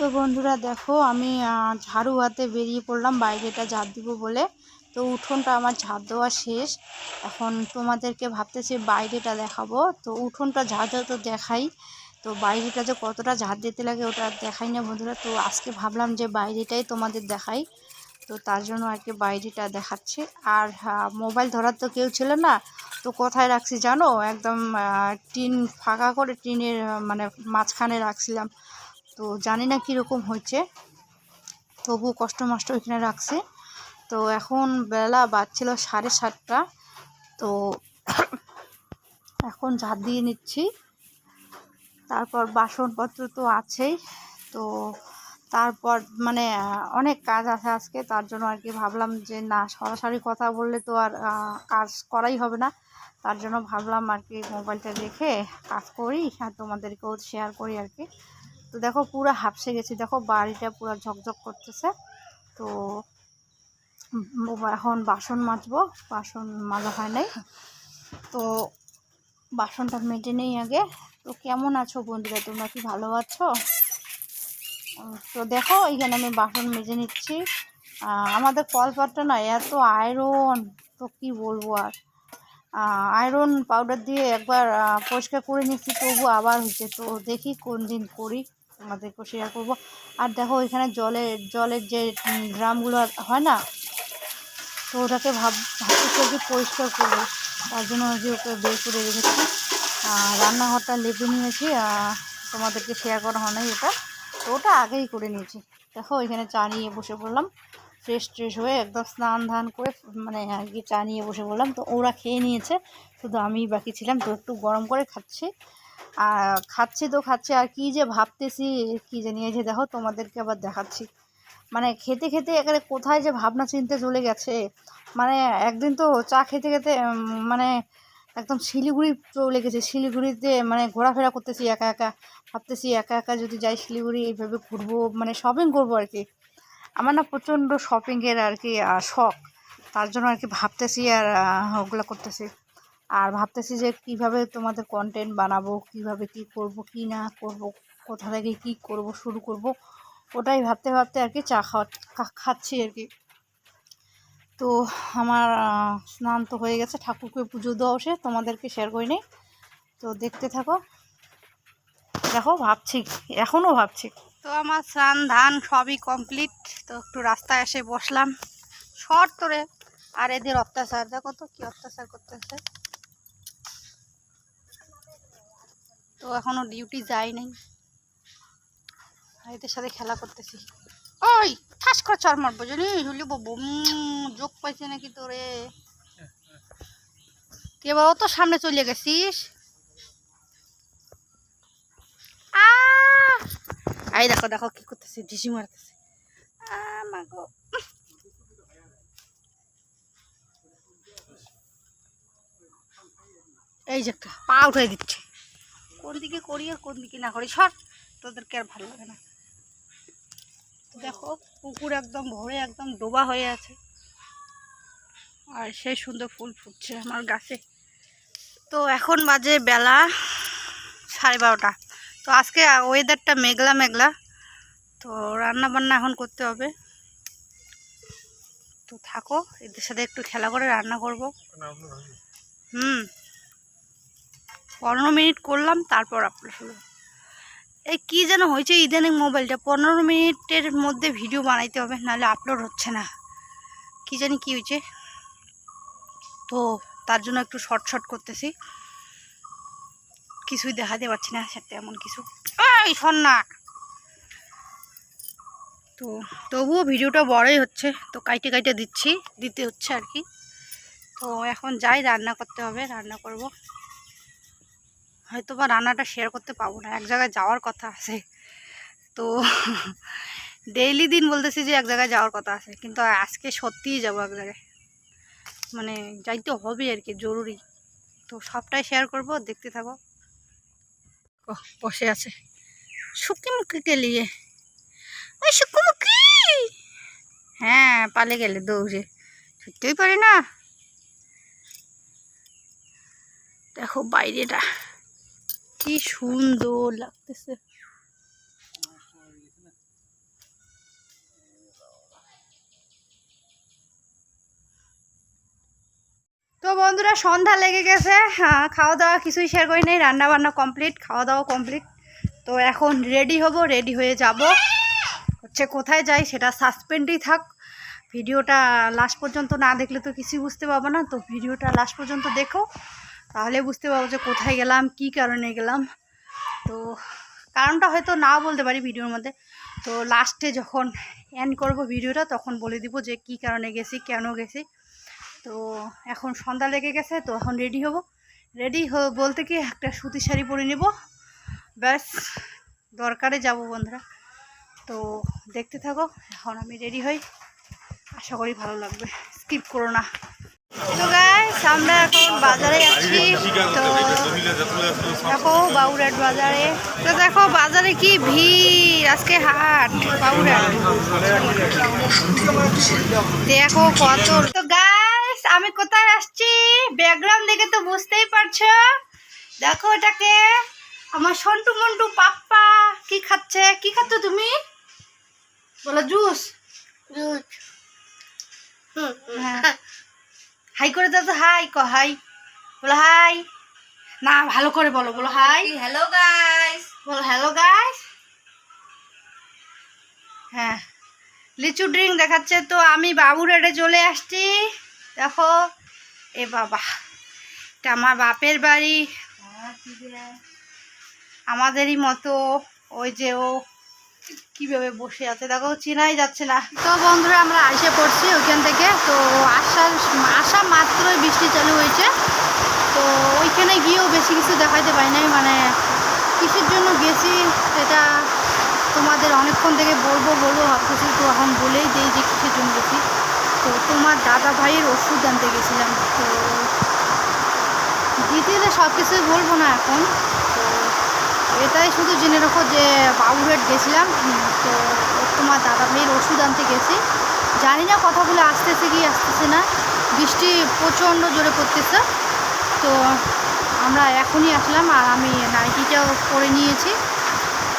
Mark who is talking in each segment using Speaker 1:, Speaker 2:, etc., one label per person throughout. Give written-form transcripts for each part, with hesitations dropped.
Speaker 1: তো বন্ধুরা দেখো আমি ঝাড়ু হাতে বেরিয়ে পড়লাম বাইরেটা ঝাড় দিব বলে। তো উঠোনটা আমার ঝাড় দেওয়া শেষ। এখন তোমাদেরকে ভাবতেছি বাইরেটা দেখাবো। তো উঠোনটা ঝাড় দেওয়া তো দেখাই, তো বাইরেটা যে কতটা ঝাড় দিতে লাগে ওটা দেখাই না বন্ধুরা। তো আজকে ভাবলাম যে বাইরেটাই তোমাদের দেখাই, তো তার জন্য আর কি বাইরেটা দেখাচ্ছি। আর মোবাইল ধরার তো কেউ ছিল না, তো কোথায় রাখছি জানো, একদম টিন ফাঁকা করে টিনের মানে মাঝখানে রাখছিলাম। তো জানি না কীরকম হয়েছে, তবু কষ্ট মষ্ট ওইখানে রাখছি। তো এখন বেলা বাজছিল 7:30। তো এখন ঝাড় দিয়ে নিচ্ছি, তারপর বাসনপত্র তো আছেই। তো তারপর মানে অনেক কাজ আছে আজকে, তার জন্য আর কি ভাবলাম যে না, সরাসরি কথা বললে তো আর কাজ করাই হবে না। তার জন্য ভাবলাম আর কি মোবাইলটা রেখে কাজ করি আর তোমাদেরকেও শেয়ার করি আর কি। তো দেখো পুরো হাঁপসে গেছি, দেখো বাড়িটা পুরো ঝকঝক করতেছে। তো এখন বাসন মাজবো, বাসন মাজা হয় নাই, তো বাসনটা মেজে নেই আগে। তো কেমন আছো বন্ধুরা, তোমরা কি ভালো আছো? তো দেখো এইখানে আমি বাসন মেজে নিচ্ছি। আমাদের কলপাটটা না এত আয়রন, তো কি বলবো আর। আয়রন পাউডার দিয়ে একবার পরিষ্কার করে নিচ্ছি, তবু আবার হচ্ছে। তো দেখি কোন দিন করি, তোমাদেরকে শেয়ার করবো। আর দেখো এখানে জলের যে ড্রামগুলো হয় না, তো ওটাকে ভাবতেছি পরিষ্কার করবো। তার জন্য যে ওকে বের করে রেখেছি। রান্নাঘরটা লেপে নিয়েছি, তোমাদেরকে শেয়ার করা হয় নাই ওটা, তো ওটা আগেই করে নিয়েছি। দেখো এখানে চা নিয়ে বসে পড়লাম, ফ্রেশ ট্রেশ হয়ে একদম স্নান ধান করে মানে আর কি চা নিয়ে বসে পড়লাম। তো ওরা খেয়ে নিয়েছে, শুধু আমি বাকি ছিলাম। তো একটু গরম করে খাচ্ছি, আর খাচ্ছি আর কি যে ভাবতেছি কি জানি। এই যে দেখো তোমাদেরকে আবার দেখাচ্ছি, মানে খেতে খেতে একেবারে কোথায় যে ভাবনা চিন্তা চলে গেছে। মানে একদিন তো চা খেতে খেতে মানে একদম শিলিগুড়ি চলে গেছে। শিলিগুড়িতে মানে ঘোরাফেরা করতেছি একা একা, ভাবতেছি একা একা যদি যাই শিলিগুড়ি, এইভাবে ঘুরবো, মানে শপিং করবো আর কি। আমার না প্রচণ্ড শপিংয়ের আর কি শখ, তার জন্য আর কি ভাবতেছি আর ওগুলো করতেছি। আর ভাবতেছি যে কিভাবে তোমাদের কন্টেন্ট বানাবো, কিভাবে কি করব কি না করব, কোথা থেকে কি করব শুরু করব, ওটাই ভাবতে ভাবতে আর কি চা খাচ্ছি আর কি। তো আমার স্নান তো হয়ে গেছে, ঠাকুরকে পুজো দেওয়া সে তোমাদেরকে শেয়ার করি নি। তো দেখতে থাকো, দেখো ভাবছি, এখনও ভাবছি। তো আমার স্নান ধান সবই কমপ্লিট। তো একটু রাস্তায় এসে বসলাম শর্ট তোরে। আর এদের অত্যাচার দেখো তো, কি অত্যাচার করতেছে। তো এখনো ডিউটি যাই নাই, এদের সাথে খেলা করতেছি। ওই ঠাস করে চর মারবো জানি, ঝুলি বাবু যোগ পাইছে নাকি তোরে। তুই এবার অত সামনে চলে গেছিস। এই দেখো দেখো কি করতেছে, ঢিসি মারতেছে। মাগো এই যে একটা পা উঠাই দিচ্ছে, কোন দিকে করি আর কোন দিকে না করি, সর, তোদেরকে আর ভালো লাগে না। দেখো পুকুর একদম ভরে একদম ডোবা হয়ে আছে, আর সেই সুন্দর ফুল ফুটছে আমার গাছে। তো এখন বাজে বেলা 12:30। তো আজকে ওয়েদারটা মেঘলা মেঘলা, তো রান্না বান্না এখন করতে হবে। তো থাকো, এদের সাথে একটু খেলা করে রান্না করব। 15 মিনিট করলাম, তারপর আপলোড হলো। এই কী যেন হয়েছে ইদানিং মোবাইলটা, 15 মিনিটের মধ্যে ভিডিও বানাইতে হবে, নাহলে আপলোড হচ্ছে না। কী জানি কী হয়েছে, তো তার জন্য একটু শর্ট করতেছি, কিছুই দেখাতে পারছি না সেটা এমন কিছু। এই শোন না, তো তবুও ভিডিওটা বড়ই হচ্ছে, তো কাইটে দিতে হচ্ছে আর কি। তো এখন যাই, রান্না করতে হবে, রান্না করব। হয়তো বা রান্নাটা শেয়ার করতে পাবো না, এক জায়গায় যাওয়ার কথা আছে। তো ডেইলি দিন বলতেছি যে এক জায়গায় যাওয়ার কথা আছে, কিন্তু আজকে সত্যিই যাবো এক জায়গায়, মানে যাইতে হবে আর কি, জরুরি। তো সবটাই শেয়ার করব, দেখতে থাকো। বসে আছে শুকিমুখীকে নিয়ে, ওই শুকিমুখী, হ্যাঁ পালে গেলে দৌড়ে, ছুটতেই পারি না। দেখো বাইরেটা কি সুন্দর লাগতেছে। তো বন্ধুরা সন্ধ্যা লেগে গেছে, খাওয়া দাওয়া কিছুই শেয়ার করি নাই, রান্না বান্না কমপ্লিট, খাওয়া দাওয়া কমপ্লিট। তো এখন রেডি হব, রেডি হয়ে যাব হচ্ছে কোথায় যাই সেটা সাসপেন্ডেই থাক। ভিডিওটা লাস্ট পর্যন্ত না দেখলে তো কিছুই বুঝতে পারবো না, তো ভিডিওটা লাস্ট পর্যন্ত দেখো, তাহলে বুঝতে পারবো যে কোথায় গেলাম, কি কারণে গেলাম। তো কারণটা হয়তো নাও বলতে পারি ভিডিওর মধ্যে, তো লাস্টে যখন এন্ড করব ভিডিওটা তখন বলে দিব যে কি কারণে গেছি, কেন গেছি। তো এখন সন্ধ্যা লেগে গেছে, তো এখন রেডি হব। রেডি বলতে কি একটা সুতির শাড়ি পরে নেব, ব্যাস দরকারে যাব বন্ধুরা। তো দেখতে থাকো, এখন আমি রেডি হই, আশা করি ভালো লাগবে, স্কিপ করো না। তো গাইস আমরা এখন বাজারে যাচ্ছি, তো দেখো বাবুরহাট বাজারে, তো দেখো বাজারে কি ভিড়, আজকে হাট বাবুরহাট, দেখো কত। তো গাইস আমি কোথায় আসছি, ব্যাকগ্রাউন্ড দেখে তো বুঝতেই পারছো, দেখো এটাকে আমার সন্টু মন্টু পাপ্পা কি খাচ্ছে। কি খাচ্ছ তুমি? বলো জুস। জুস হ্যাঁ, হাই করে দাও তো, হাই ক, হাই বলো, হাই না ভালো করে বলো, বলো হাই।
Speaker 2: হ্যালো গাইস,
Speaker 1: বলো হ্যালো গাইস। হ্যাঁ লিচু ড্রিঙ্ক দেখাচ্ছে। তো আমি বাবুরহাটে চলে আসছি, দেখো এ বাবা এটা আমার বাপের বাড়ি, আমাদেরই মতো। ওই যে ও কিভাবে বসে আছে দেখো, চেনাই যাচ্ছে না। তো বন্ধুরা আমরা এসে পড়ছি ওইখান থেকে, তো আসা মাত্রই বৃষ্টি চালু হয়েছে, তো ওইখানে গিয়েও বেশি কিছু দেখাইতে পারি নাই, মানে কিসের জন্য গেছি সেটা তোমাদের অনেকক্ষণ থেকে বলবো ভাবতেছি, তো এখন বলেই দিই যে কিসের জন্য গেছি। তো তোমার দাদা ভাইয়ের ওষুধ আনতে গেছিলাম, তো ডিটেলে সব কিছুই বলবো না এখন, তো এটাই শুধু জেনে রাখো যে বাবুরহাট গেছিলাম, তো তোমার দাদা ভাইয়ের ওষুধ আনতে গেছি। জানি না কথাগুলো আসতেছে কি আসতেছে না, বৃষ্টি প্রচণ্ড জোরে পড়তেছে। তো আমরা এখনই আসলাম, আর আমি নাইটিটাও পরে নিয়েছি,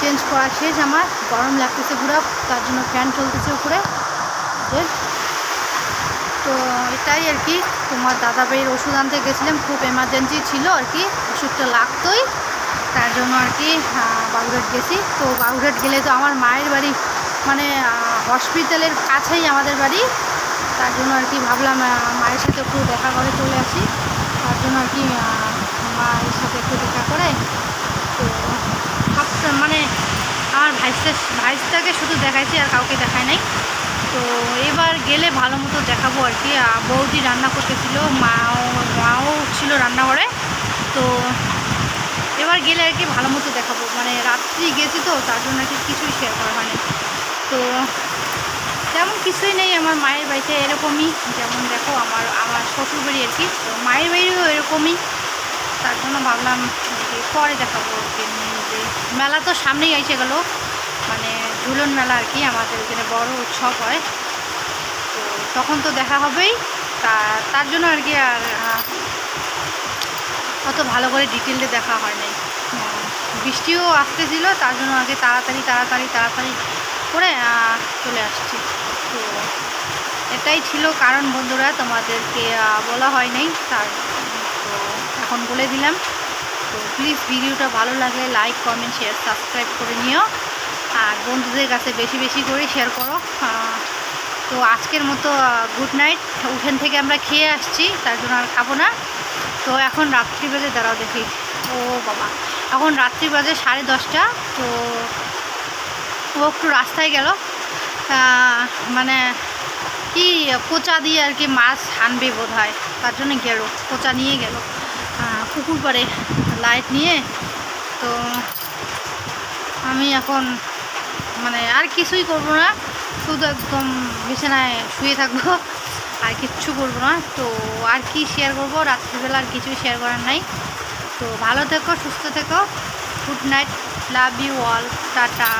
Speaker 1: চেঞ্জ করা শেষ, আমার গরম লাগতেছে পুরো, তার জন্য ফ্যান চলতেছে উপরে। তো এটাই আর কি, তোমার দাদা ভাইয়ের ওষুধ আনতে গেছিলাম, খুব এমার্জেন্সি ছিল আর কি, ওষুধটা লাগতোই, তার জন্য আর কি বাবুরহাট গেছি। তো বাবুরহাট গেলে তো আমার মায়ের বাড়ি, মানে হসপিটালের কাছেই আমাদের বাড়ি, তার জন্য আর কি ভাবলাম মায়ের সাথে একটু দেখা করে চলে আসি, তার জন্য আর কি মায়ের সাথে একটু দেখা করে। তো মানে আমার ভাইসটাকে শুধু দেখাইছি, আর কাউকে দেখাই নাই। তো এবার গেলে ভালো মতো দেখাবো আর কি। বৌদি রান্না করতেছিল, মাও ছিল রান্নাঘরে, তো এবার গেলে আর কি ভালো মতো দেখাবো, মানে রাত্রি গেছি তো তার জন্য আর কি কিছুই শেয়ার করা হয়নি। তো তেমন কিছুই নেই আমার মায়ের বাড়িতে, এরকমই যেমন দেখো আমার শ্বশুরবাড়ি আর কি, তো মায়ের বাড়িও এরকমই, তার জন্য ভাবলাম যে পরে দেখাবো আর কি। মেলা তো সামনেই এসে গেল, মানে ঝুলন মেলা আর কি, আমাদের এখানে বড় উৎসব হয়, তো তখন তো দেখা হবেই, তার জন্য আর কি আর অত ভালো করে ডিটেলে দেখা হয় নাই। বৃষ্টিও আসতেছিল, তার জন্য আগে তাড়াতাড়ি করে চলে আসছি। তো এটাই ছিল কারণ বন্ধুরা, তোমাদেরকে বলা হয় নাই, তার তো এখন বলে দিলাম। তো প্লিজ ভিডিওটা ভালো লাগলে লাইক কমেন্ট শেয়ার সাবস্ক্রাইব করে নিও, আর বন্ধুদের কাছে বেশি বেশি করে শেয়ার করো। তো আজকের মতো গুড নাইট। ওখান থেকে আমরা খেয়ে আসছি, তার জন্য আর খাবো না। তো এখন রাত্রি বাজে, দাঁড়াও দেখি, ও বাবা এখন রাত্রি বাজে 10:30। তো ও একটু রাস্তায় গেল, মানে কি কোচা দিয়ে আর কি মাছ আনবে বোধ হয়, তার জন্য গেল, কোচা নিয়ে গেল পুকুর পাড়ে লাইট নিয়ে। তো আমি এখন মানে আর কিছুই করব না, শুধু একদম বিছানায় শুয়ে থাকবো, আর কিচ্ছু করবো না। তো আর কি শেয়ার করবো, রাত্রিবেলা আর কিছুই শেয়ার করার নাই। তো ভালো থেকো, সুস্থ থেকো, good night, love you all, tata.